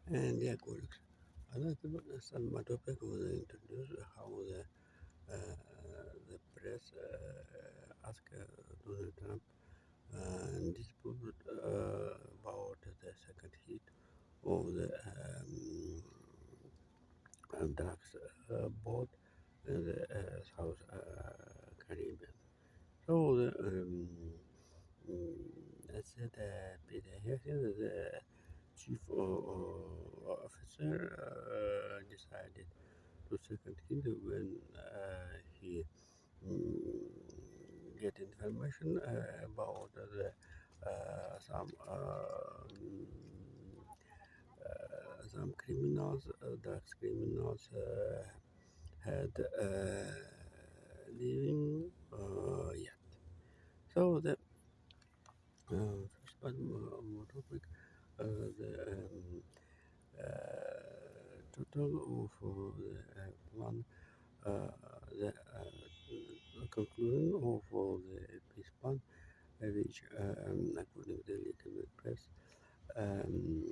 And yeah, good. Another Salma topic was introduced how the press asked Donald Trump and disputed about the second hit of the drugs boat in the South Caribbean. So I said Peter Hegseth, the chief officer, decided to second hit when he get information about some criminals, drugs criminals had living yet. So the first part of our topic, the total of the plan, the conclusion of the peace plan, which, according to the legal press, um,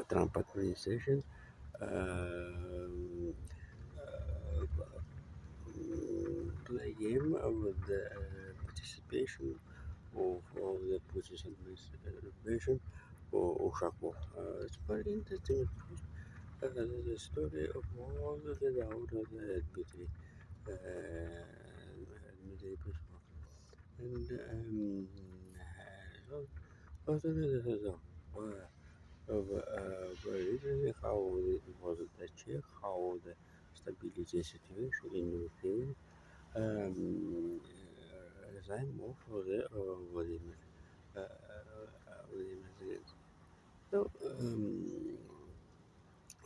Trump administration um, play game with the participation of the British administration or Ushakov. It's very interesting because the story of all the out of the military, military people. And so, also recently how it was the check, how the stability situation in Ukraine resign more for the Vladimir Zelensky. So,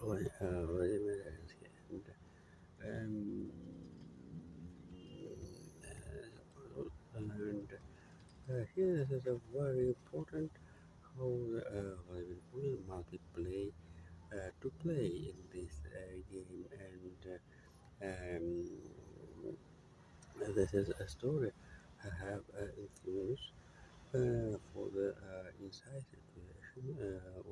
Vladimir Zelensky and, here is a very important how Vladimir Putin must play to play in this game and this is a story have influence for the inside situation of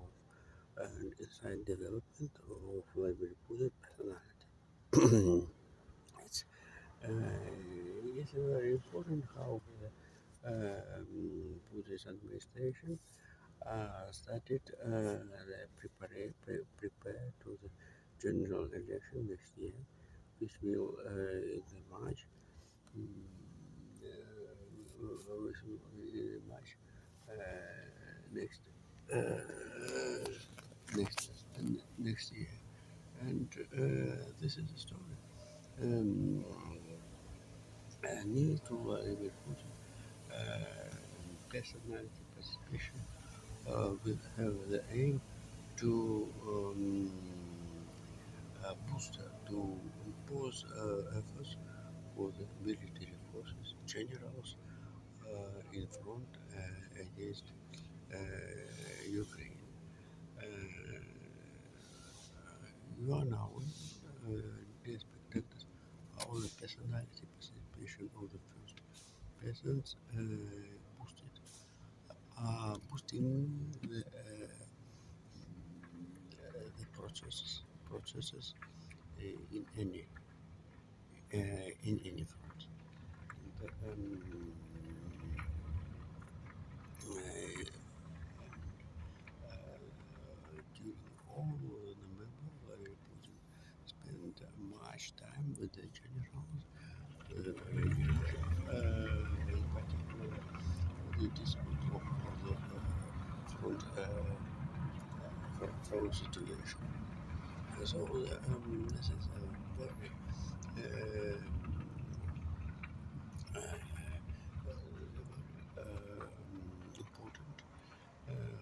inside development of Vladimir Putin personality. it's, it's very important how Putin's administration started prepare to the general election next year, which will in March, which will in March next uh, next next year, and this is the story. Um, Needed to Vladimir Putin personality participation will have the aim to to impose efforts for the military forces, generals in front against Ukraine. Uh, you are now expected how the personality participation of the first peasants boosting the processes in any front. And, during all the member Putin spent much time with the generals, in particular the dispute of the front situation. So this is a very uh, important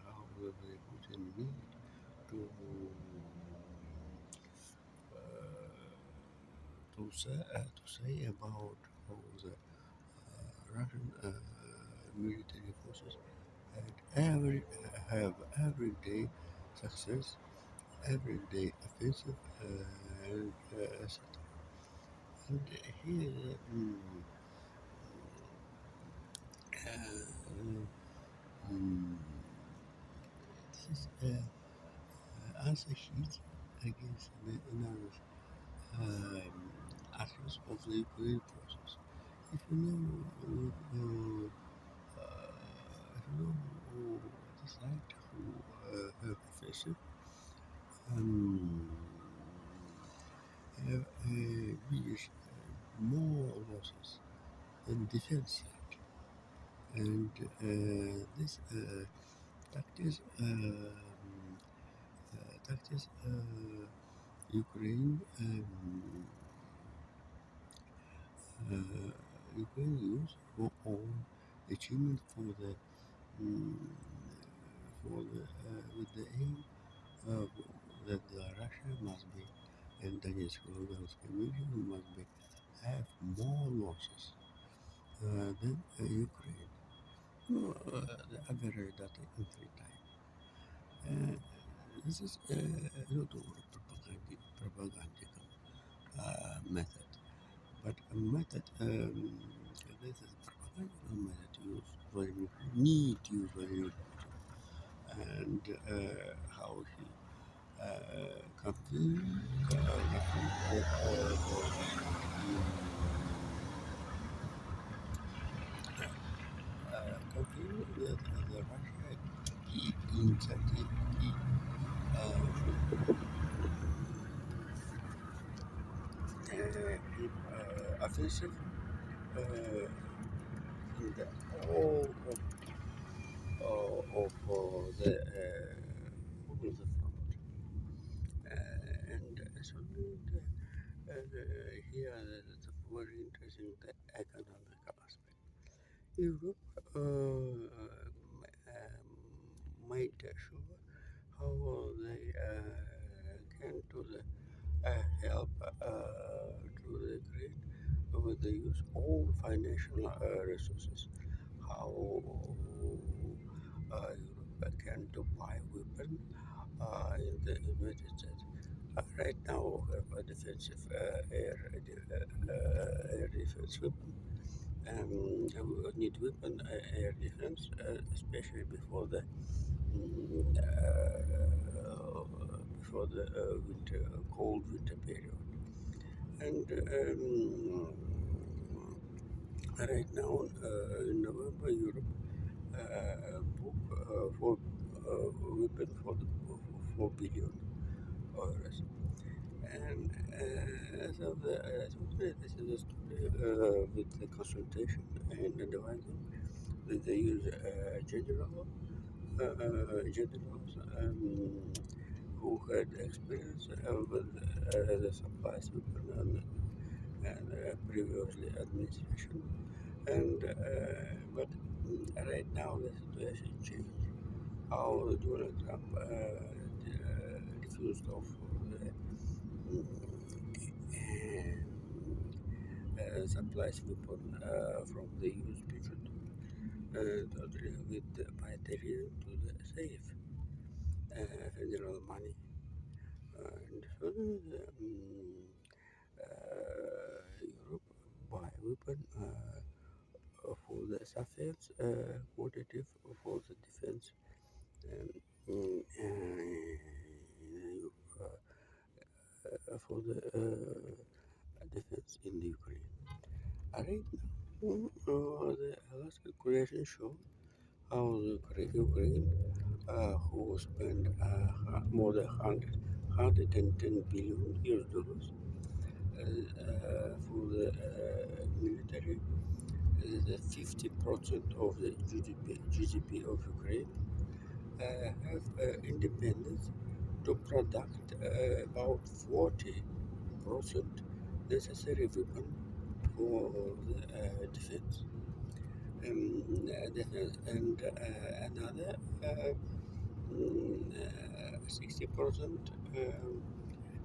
how the Putin need to to say about how the Russian military forces have everyday success, everyday offensive, and etc. And here, uh, mm, this is. as a heat against the another actions of the Ukraine process. If you know, if you know what is like who her professor um, have reached more losses than defense side, and this tactics tactics Ukraine uh, Ukraine use for all achievement um, with the aim that Russia must be and Donetsk and Lugansk region must be have more losses than Ukraine. The average data in free time. This is not a propagandical method, but a method. This is propagandical method used very need use very important, and how he campaign campaign that the Russia he injected he offensive in the whole of the whole of the front. And so here the very interesting the economic aspect. Europe made sure how they can to the help to the Ukraine with the use all financial resources. How Europe can to buy weapon in the United States. Right now, we have a defensive air defense weapon. We need weapon air defense, especially before the winter cold winter period. And right now, in November, Europe book for weapon for the 4 billion euros. And so this is a story with the consultation and advising that they use generals who had experience with the supply super and previously administration. And but right now the situation changed. How Donald Trump refused of the supplies weapon from the US budget with by taking to the safe federal money. And so Europe buy weapon for the surface quantitative for the defense um, for the defense in the Ukraine. Right now, the Alaska creation show how the Ukraine, who spent more than 110 billion US dollars for the military, the 50% of the GDP of Ukraine have independence to product about 40% necessary weapon for the defense. And another 60%,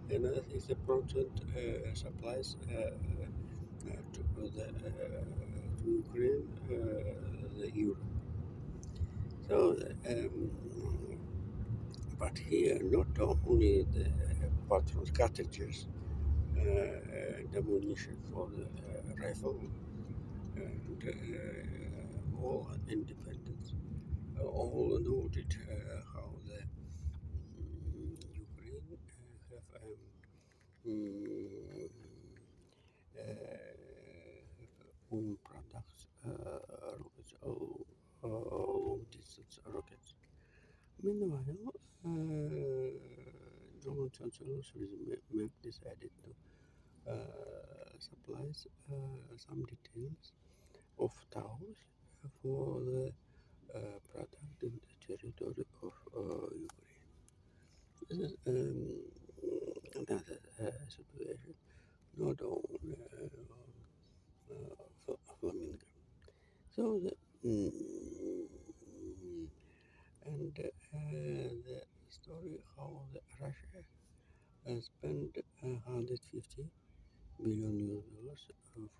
another 60% supplies to to Ukraine, the Europe. So, but here not only the patron cartridges and ammunition for the rifle and all independence, all noted how the mm, own products, rockets, long distance rockets. Meanwhile, German Chancellor Merck decided to supplies some details of towers for the product in the territory of Ukraine. This is another situation, not only Flamingo. So the and the story how the Russia spent 150 billion US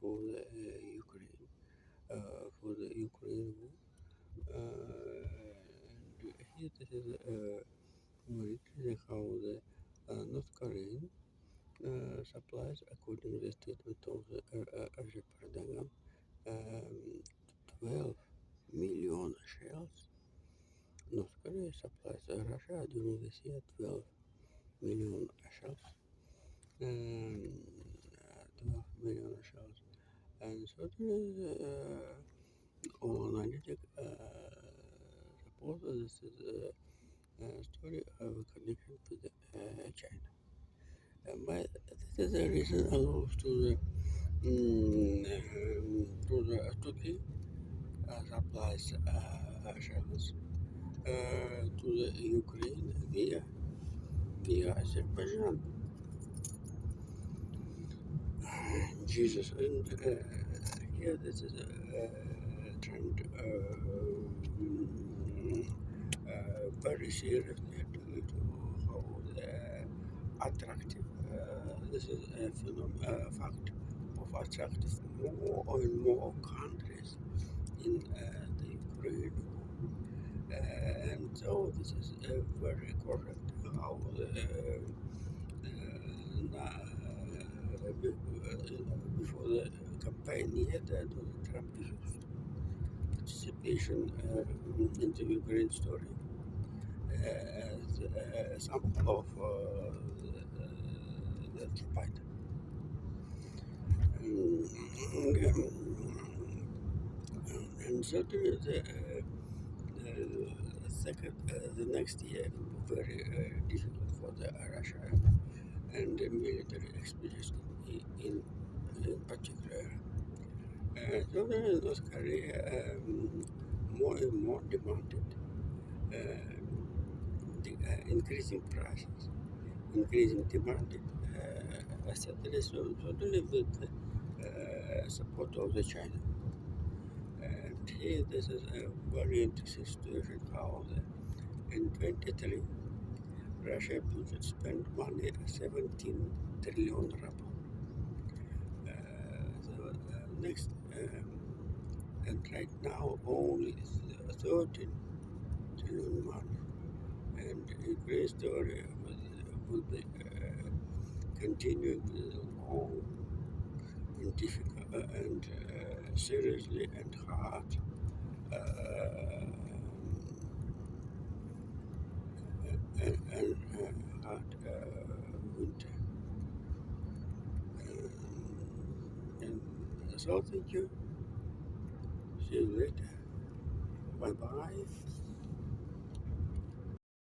dollars for the Ukraine war. And here this is military how the North Korean supplies, according to the statement of the Recep Erdogan, um, 12 million shells. North Korea supplies Russia during this year 12 million shells. Um, 12 million shells. And certainly all analytic support this is a story of a connection to the China. But this is a reason allows to the Turkey supplies shells to the Ukraine via Azerbaijan. Jesus, and here this is a trend very seriously to how the attractive this is a fact of attractive more and more countries in the Ukraine. And so this is very correct how before the campaign yet Donald Trump used participation in the Ukraine story as a sample of the fight. And certainly the next year will be very difficult for the Russia and the military expedition in particular. So North Korea more and more demanded increasing prices, increasing demand, certainly with support of the China. And here this is a very interesting situation how in 23 Russia budget spent money 17 trillion ruble. Next, and right now only 13 trillion money. And Ukraine story will be continuing long and difficult and seriously and hard uh, and hard winter. And so thank you. See you later. Bye bye.